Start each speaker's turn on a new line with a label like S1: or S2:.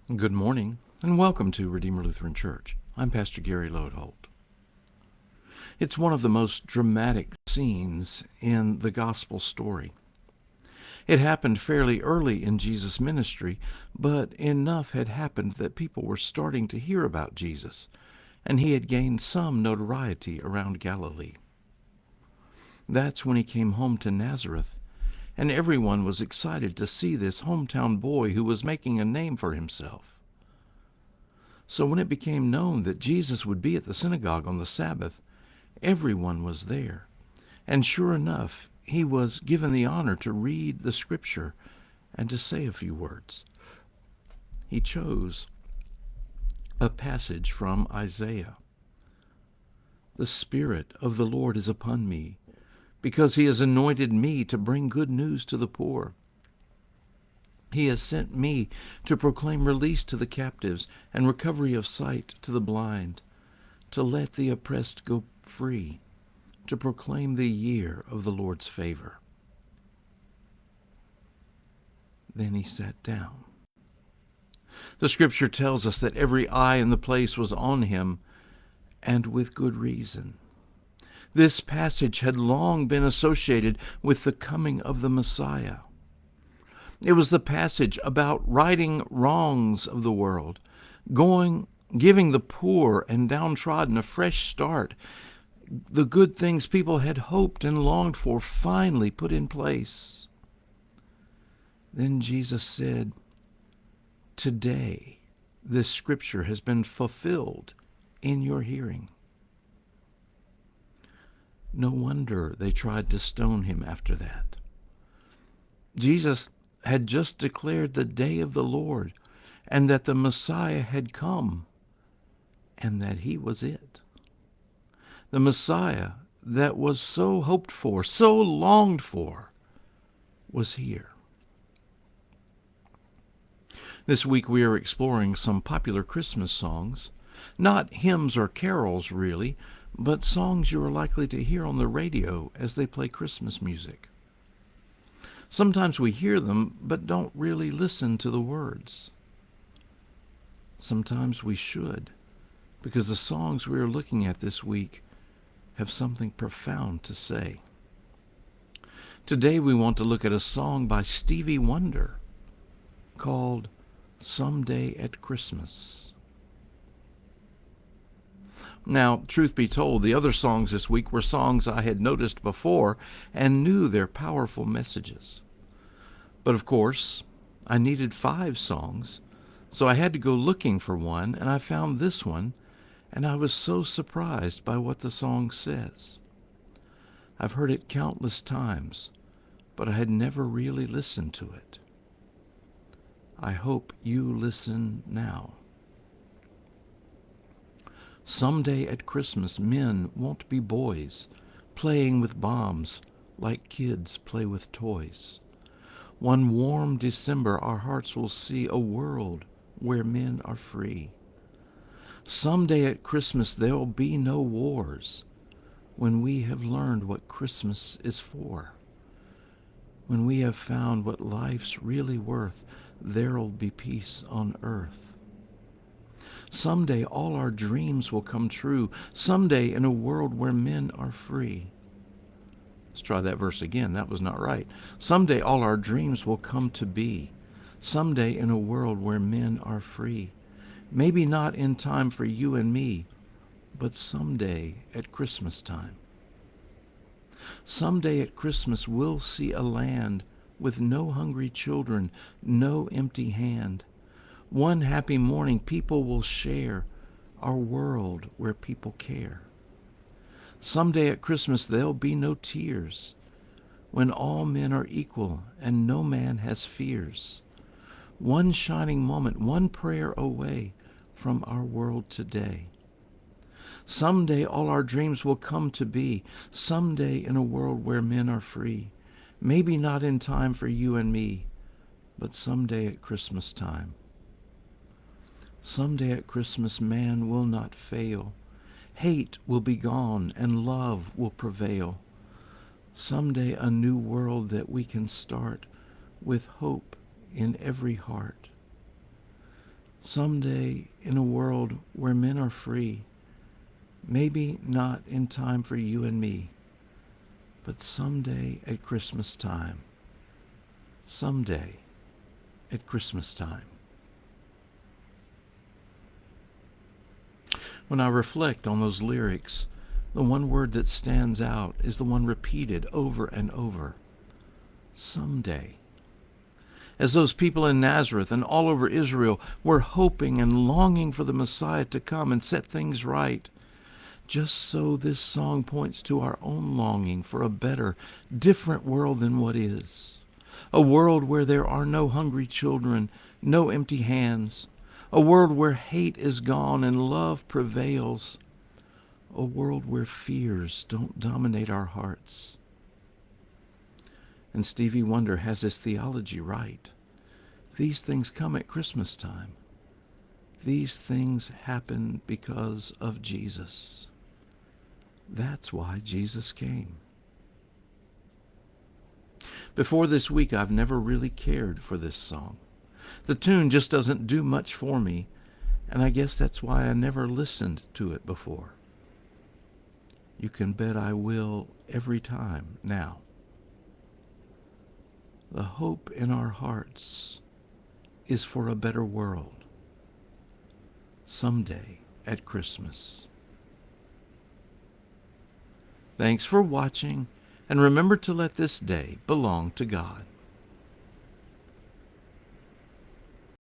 S1: Good morning, and welcome to Redeemer Lutheran Church. I'm Pastor Gary Lodeholt. It's one of the most dramatic scenes in the gospel story. It happened fairly early in Jesus' ministry, but enough had happened that people were starting to hear about Jesus, and he had gained some notoriety around Galilee. That's when he came home to Nazareth, and everyone was excited to see this hometown boy who was making a name for himself. So when it became known that Jesus would be at the synagogue on the Sabbath, everyone was there. And sure enough, he was given the honor to read the scripture and to say a few words. He chose a passage from Isaiah. The Spirit of the Lord is upon me, because he has anointed me to bring good news to the poor. He has sent me to proclaim release to the captives and recovery of sight to the blind, to let the oppressed go free, to proclaim the year of the Lord's favor. Then he sat down. The scripture tells us that every eye in the place was on him, and with good reason. This passage had long been associated with the coming of the Messiah. It was the passage about righting wrongs of the world, giving the poor and downtrodden a fresh start, the good things people had hoped and longed for finally put in place. Then Jesus said, "Today this scripture has been fulfilled in your hearing." No wonder they tried to stone him after that. Jesus had just declared the day of the Lord, and that the Messiah had come, and that he was it. The Messiah that was so hoped for, so longed for, was here. This week we are exploring some popular Christmas songs, not hymns or carols really, but songs you are likely to hear on the radio as they play Christmas music. Sometimes we hear them, but don't really listen to the words. Sometimes we should, because the songs we are looking at this week have something profound to say. Today we want to look at a song by Stevie Wonder called "Someday at Christmas." Now, truth be told, the other songs this week were songs I had noticed before and knew their powerful messages. But of course, I needed 5 songs, so I had to go looking for one, and I found this one, and I was so surprised by what the song says. I've heard it countless times, but I had never really listened to it. I hope you listen now. Someday at Christmas, men won't be boys, playing with bombs like kids play with toys. One warm December, our hearts will see a world where men are free. Someday at Christmas, there'll be no wars, when we have learned what Christmas is for. When we have found what life's really worth, there'll be peace on earth. Someday all our dreams will come true. Someday in a world where men are free. Let's try that verse again. That was not right. Someday all our dreams will come to be. Someday in a world where men are free. Maybe not in time for you and me, but someday at Christmas time. Someday at Christmas we'll see a land with no hungry children, no empty hand. One happy morning people will share our world where people care. Someday at Christmas there'll be no tears, when all men are equal and no man has fears. One shining moment, one prayer away from our world today. Someday all our dreams will come to be, someday in a world where men are free. Maybe not in time for you and me, but someday at Christmas time. Someday at Christmas man will not fail. Hate will be gone and love will prevail. Someday a new world that we can start with hope in every heart. Someday, in a world where men are free, maybe not in time for you and me, but someday at Christmas time. Someday at Christmas time. When I reflect on those lyrics, the one word that stands out is the one repeated over and over. Someday. As those people in Nazareth and all over Israel were hoping and longing for the Messiah to come and set things right, just so this song points to our own longing for a better, different world than what is. A world where there are no hungry children, no empty hands. A world where hate is gone and love prevails. A world where fears don't dominate our hearts. And Stevie Wonder has his theology right. These things come at Christmas time. These things happen because of Jesus. That's why Jesus came. Before this week, I've never really cared for this song. The tune just doesn't do much for me, and I guess that's why I never listened to it before. You can bet I will every time now. The hope in our hearts is for a better world someday at Christmas. Thanks for watching, and remember to let this day belong to God.